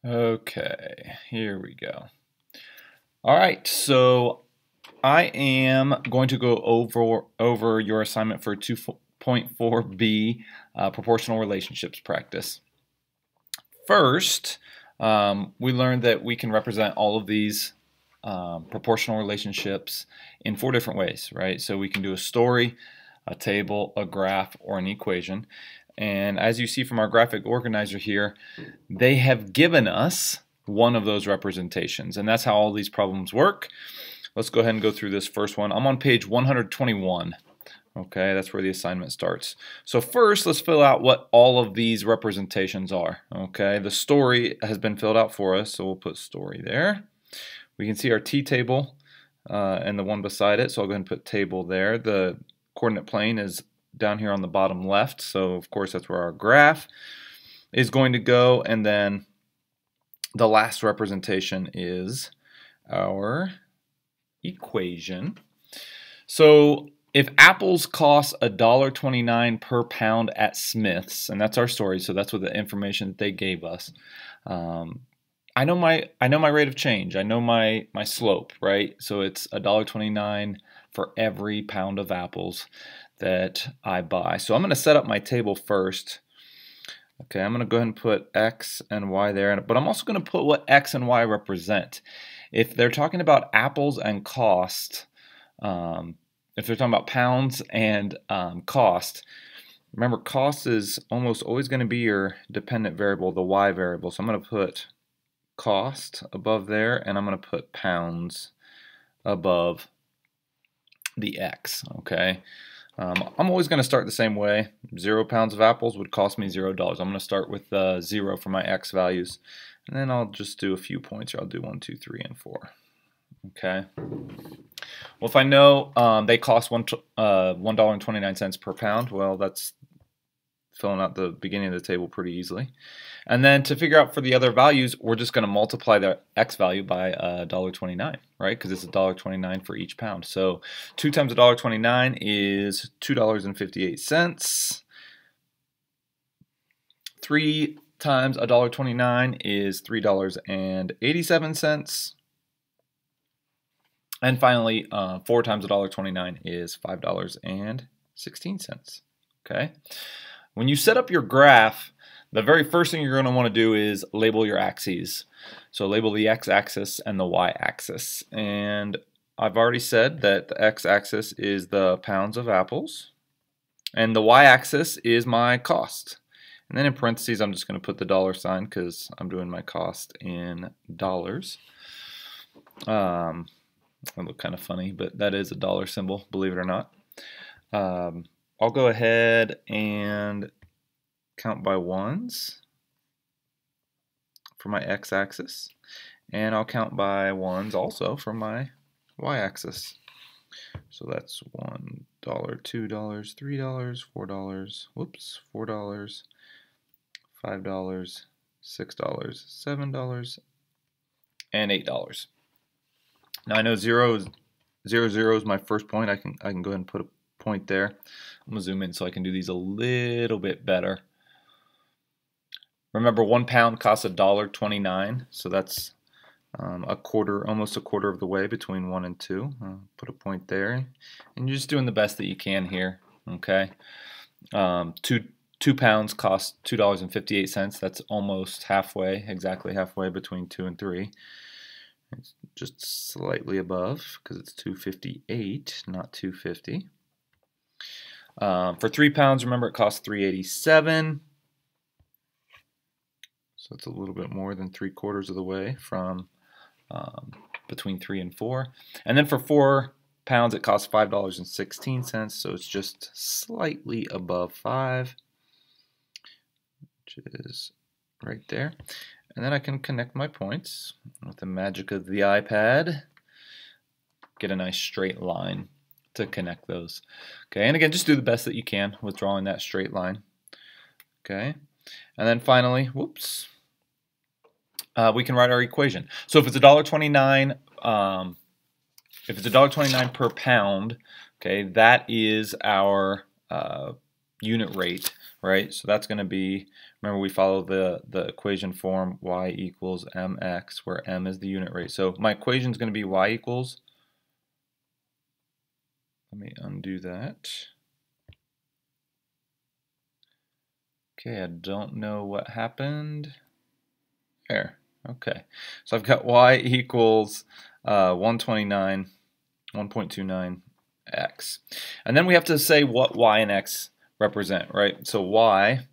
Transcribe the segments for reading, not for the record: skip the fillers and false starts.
Okay, here we go. All right, so I am going to go over your assignment for 2.4b proportional relationships practice. First, we learned that we can represent all of these proportional relationships in 4 different ways, right? So we can do a story, a table, a graph, or an equation. And as you see from our graphic organizer here, they have given us one of those representations, and that's how all these problems work. Let's go ahead and go through this first one. I'm on page 121. Okay, that's where the assignment starts. So first, let's fill out what all of these representations are. Okay, the story has been filled out for us, so we'll put story there. We can see our t-table and the one beside it, so I'll go ahead and put table there. The coordinate plane is down here on the bottom left, so of course that's where our graph is going to go, and then the last representation is our equation. So if apples cost $1.29 per pound at Smith's, and that's our story, so that's what the information that they gave us. I know my rate of change. I know my slope, right? So it's $1.29 for every pound of apples that I buy. So I'm going to set up my table first. Okay, I'm going to go ahead and put X and Y there, but I'm also going to put what X and Y represent. If they're talking about apples and cost, if they're talking about pounds and cost, remember cost is almost always going to be your dependent variable, the Y variable. So I'm going to put cost above there, and I'm going to put pounds above the X, okay? I'm always going to start the same way. 0 pounds of apples would cost me $0. I'm going to start with 0 for my X values, and then I'll just do a few points here. I'll do 1, 2, 3, and 4. Okay. Well, if I know they cost $1.29 per pound, well, that's filling out the beginning of the table pretty easily. And then to figure out for the other values, we're just going to multiply the X value by $1.29, right? Because it's $1.29 for each pound. So 2 times $1.29 is $2.58. 3 times $1.29 is $3.87. And finally, 4 times $1.29 is $5.16. Okay. When you set up your graph, the very first thing you're going to want to do is label your axes. So label the x-axis and the y-axis. And I've already said that the x-axis is the pounds of apples, and the y-axis is my cost. And then in parentheses, I'm just going to put the dollar sign because I'm doing my cost in dollars. It look kind of funny, but that is a dollar symbol, believe it or not. I'll go ahead and count by ones for my x-axis, and I'll count by ones also for my y-axis. So that's $1, $2, $3, $4, whoops, $4, $5, $6, $7, and $8. Now I know 0 is my first point. I can go ahead and put a point there. I'm going to zoom in so I can do these a little bit better. Remember, 1 pound costs $1.29, so that's almost a quarter of the way between 1 and 2. Put a point there, and you're just doing the best that you can here. Okay, 2 pounds cost $2.58. That's almost halfway, exactly halfway between 2 and 3. It's just slightly above because it's 258, not 250. For 3 pounds, remember it costs $3.87. So it's a little bit more than 3/4 of the way from between 3 and 4. And then for 4 pounds, it costs $5.16. So it's just slightly above 5, which is right there. And then I can connect my points with the magic of the iPad. Get a nice straight line to connect those. Okay, and again, just do the best that you can with drawing that straight line. Okay, and then finally, whoops, we can write our equation. So if it's $1.29 per pound, okay, that is our unit rate, right? So that's going to be, remember we follow the equation form y equals mx, where m is the unit rate. So my equation is going to be y equals, let me undo that. Okay, I don't know what happened. There, okay. So I've got y equals 129, 1.29x. And then we have to say what y and x represent, right? So y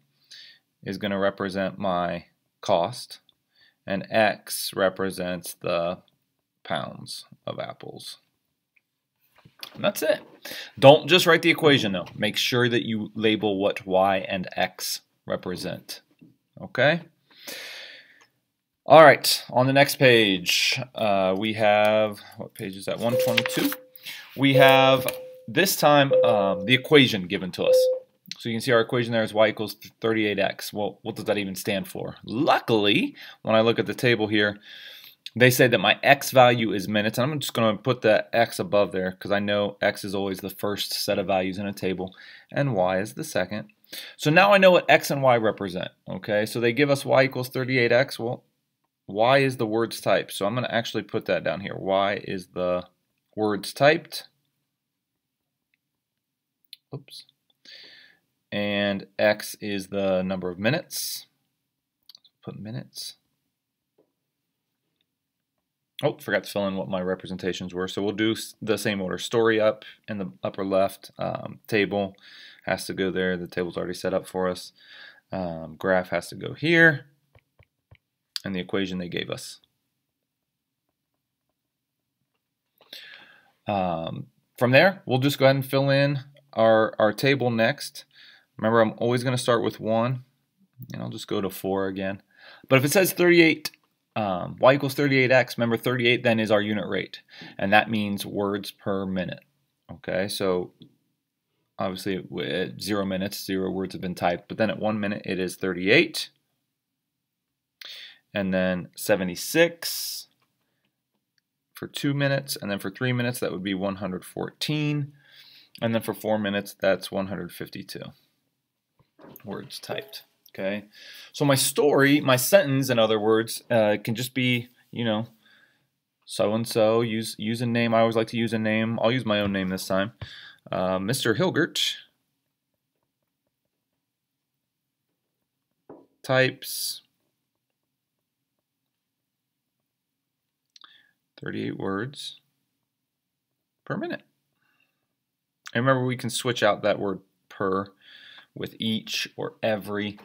is going to represent my cost, and x represents the pounds of apples. And that's it. Don't just write the equation though. Make sure that you label what y and x represent. Okay? All right, on the next page, we have, what page is that? 122. We have, this time, the equation given to us. So you can see our equation there is y equals 38x. Well, what does that even stand for? Luckily, when I look at the table here, they say that my x value is minutes. And I'm just going to put the x above there because I know x is always the first set of values in a table and y is the second. So now I know what x and y represent. Okay, so they give us y equals 38x. Well, y is the words typed. So I'm going to actually put that down here. Y is the words typed. Oops. And x is the number of minutes. Put minutes. Oh, forgot to fill in what my representations were. So we'll do the same order. Story up in the upper left. Table has to go there. The table's already set up for us. Graph has to go here. And the equation they gave us. From there, we'll just go ahead and fill in our table next. Remember, I'm always going to start with 1, and I'll just go to 4 again. But if it says 38, y equals 38x, remember 38 then is our unit rate, and that means words per minute. Okay, so obviously at 0 minutes, 0 words have been typed, but then at 1 minute it is 38. And then 76 for 2 minutes, and then for 3 minutes that would be 114, and then for 4 minutes that's 152 words typed. Okay, so my story, my sentence, in other words, can just be, you know, so and so. Use a name. I always like to use a name. I'll use my own name this time. Mr. Hilgert types 38 words per minute. And remember, we can switch out that word per with each or every.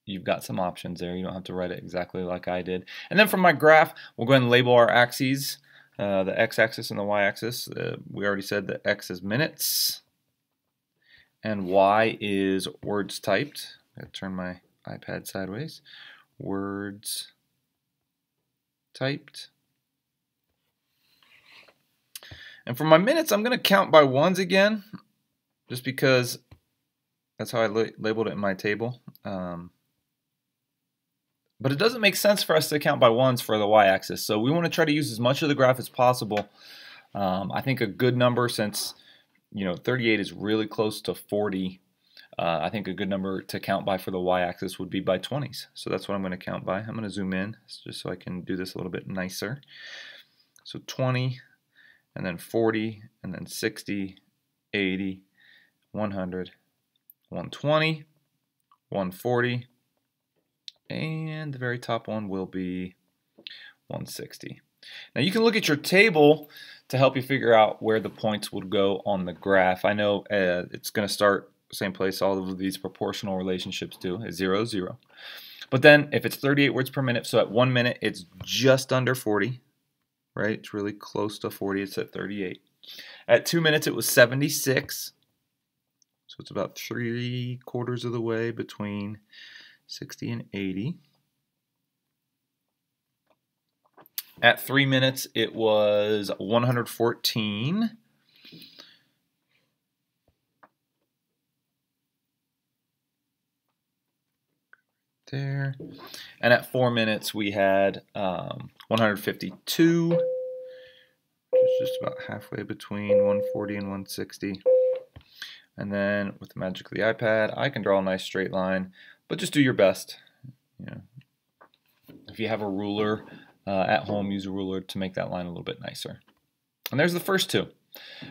You've got some options there. You don't have to write it exactly like I did. And then from my graph, we'll go ahead and label our axes, the x-axis and the y-axis. We already said that x is minutes and y is words typed. I'm going to turn my iPad sideways. Words typed. And for my minutes, I'm going to count by ones again, just because that's how I labeled it in my table. But it doesn't make sense for us to count by ones for the y-axis, so we want to try to use as much of the graph as possible. I think a good number, since 38 is really close to 40, I think a good number to count by for the y-axis would be by 20s. So that's what I'm going to count by. I'm going to zoom in just so I can do this a little bit nicer. So 20, and then 40, and then 60, 80, 100, 120, 140, and the very top one will be 160. Now you can look at your table to help you figure out where the points would go on the graph. I know it's going to start the same place all of these proportional relationships do, at 0, 0. But then if it's 38 words per minute, so at 1 minute it's just under 40, right? It's really close to 40, it's at 38. At 2 minutes it was 76, so it's about 3/4 of the way between 60 and 80. At 3 minutes, it was 114. There. And at 4 minutes, we had 152, which is just about halfway between 140 and 160. And then with the magic of the iPad, I can draw a nice straight line, but just do your best. You know, if you have a ruler at home, use a ruler to make that line a little bit nicer. And there's the first two.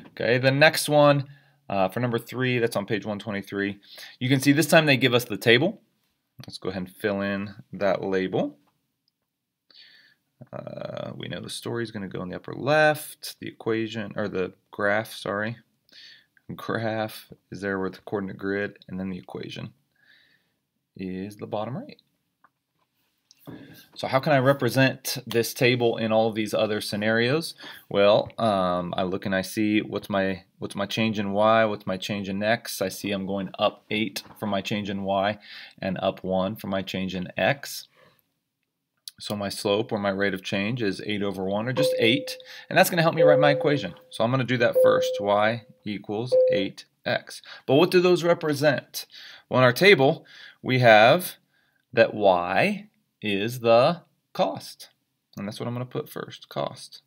Okay, the next one for number 3, that's on page 123. You can see this time they give us the table. Let's go ahead and fill in that label. We know the story is going to go in the upper left. The equation, or the graph, sorry. Graph is there with the coordinate grid, and then the equation is the bottom right. So how can I represent this table in all of these other scenarios? Well, I look and I see what's my change in y, what's my change in x. I see I'm going up 8 for my change in y and up 1 for my change in x. So my slope, or my rate of change, is 8 over 1, or just 8. And that's going to help me write my equation. So I'm going to do that first. Y equals 8x. But what do those represent? Well, in our table, we have that y is the cost. And that's what I'm going to put first, cost.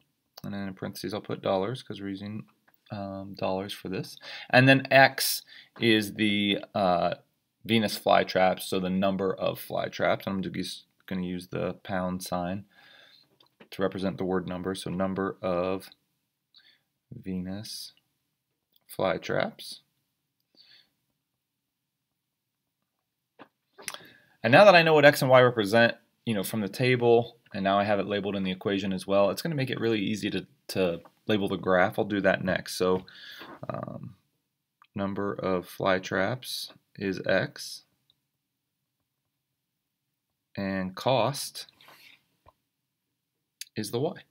And then in parentheses, I'll put dollars because we're using dollars for this. And then x is the Venus flytraps, so the number of flytraps. I'm going to use the pound sign to represent the word number. So number of Venus flytraps. And now that I know what x and y represent, from the table, and now I have it labeled in the equation as well, it's going to make it really easy to label the graph. I'll do that next. So number of flytraps is x, and cost is the y.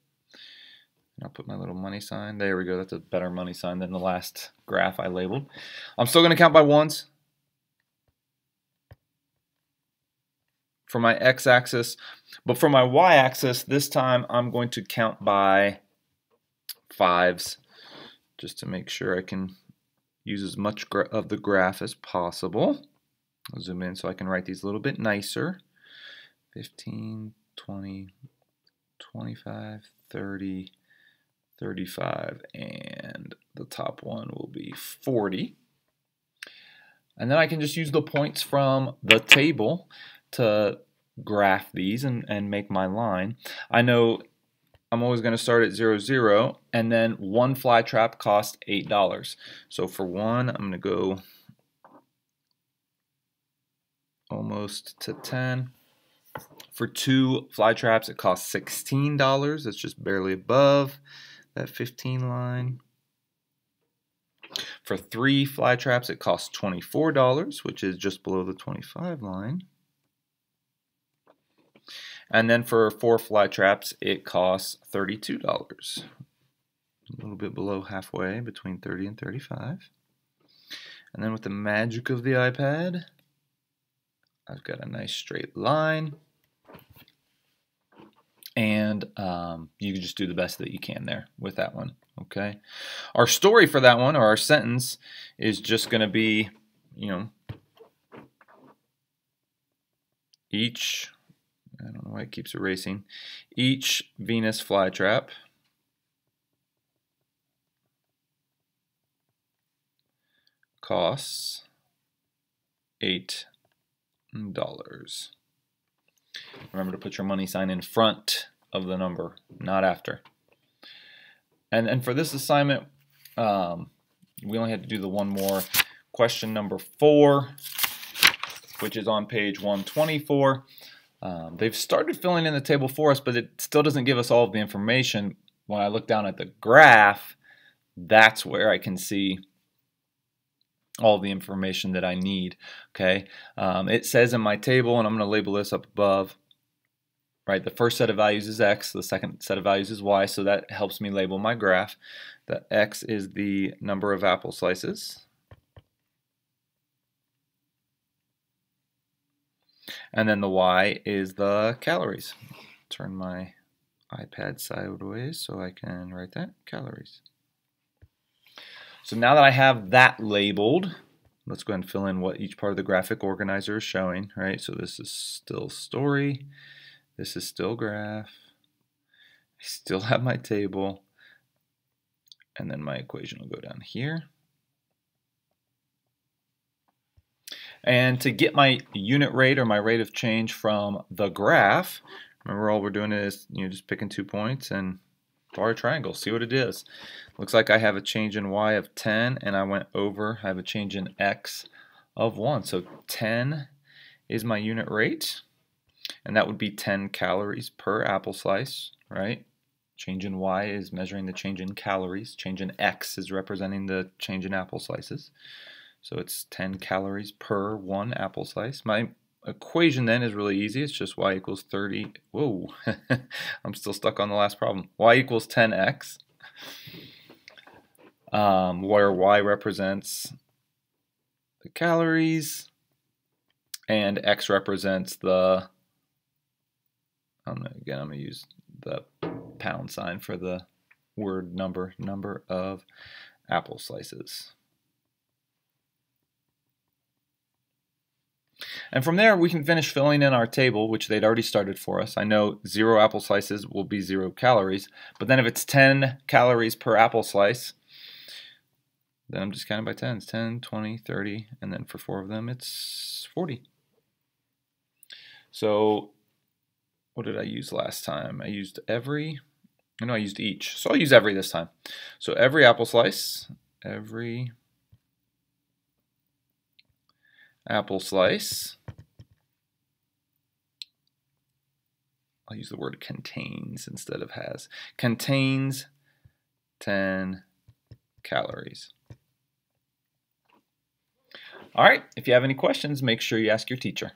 And I'll put my little money sign. There we go. That's a better money sign than the last graph I labeled. I'm still going to count by ones for my x-axis, but for my y-axis, this time I'm going to count by 5s just to make sure I can use as much of the graph as possible. I'll zoom in so I can write these a little bit nicer. 15, 20, 25, 30, 35, and the top one will be 40. And then I can just use the points from the table to graph these and make my line. I know I'm always going to start at 0, 0, and then one fly trap costs $8. So for one, I'm going to go almost to 10. For 2 fly traps, it costs $16. That's just barely above that 15 line. For 3 fly traps, it costs $24, which is just below the 25 line. And then for 4 fly traps, it costs $32. A little bit below halfway between 30 and 35. And then with the magic of the iPad, I've got a nice straight line. And you can just do the best that you can there with that one. Okay. Our story for that one, or our sentence, is just going to be, each, I don't know why it keeps erasing, each Venus flytrap costs $8. Remember to put your money sign in front of the number, not after. And for this assignment, we only had to do the one more. Question number 4, which is on page 124. They've started filling in the table for us, but it still doesn't give us all of the information. When I look down at the graph, that's where I can see all the information that I need. Okay, it says in my table, and I'm going to label this up above, right? The first set of values is x, the second set of values is y, so that helps me label my graph. The x is the number of apple slices, and then the y is the calories. Turn my iPad sideways so I can write that, calories. So now that I have that labeled, let's go ahead and fill in what each part of the graphic organizer is showing, right? So this is still story, this is still graph, I still have my table, and then my equation will go down here. And to get my unit rate or my rate of change from the graph, remember all we're doing is just picking 2 points and draw a triangle, see what it is. Looks like I have a change in y of 10 and I went over, I have a change in x of 1. So 10 is my unit rate, and that would be 10 calories per apple slice, right? Change in y is measuring the change in calories. Change in x is representing the change in apple slices. So it's 10 calories per one apple slice. My equation then is really easy. It's just y equals 30. Whoa, I'm still stuck on the last problem. Y equals 10x, where y represents the calories and x represents the, again, I'm going to use the pound sign for the word number of apple slices. And from there, we can finish filling in our table, which they'd already started for us. I know 0 apple slices will be 0 calories, but then if it's 10 calories per apple slice, then I'm just counting by 10s. 10, 20, 30, and then for 4 of them, it's 40. So what did I use last time? I used every, no, I used each. So I'll use every this time. So every apple slice, every apple slice, I'll use the word contains instead of has, contains 10 calories. All right, if you have any questions, make sure you ask your teacher.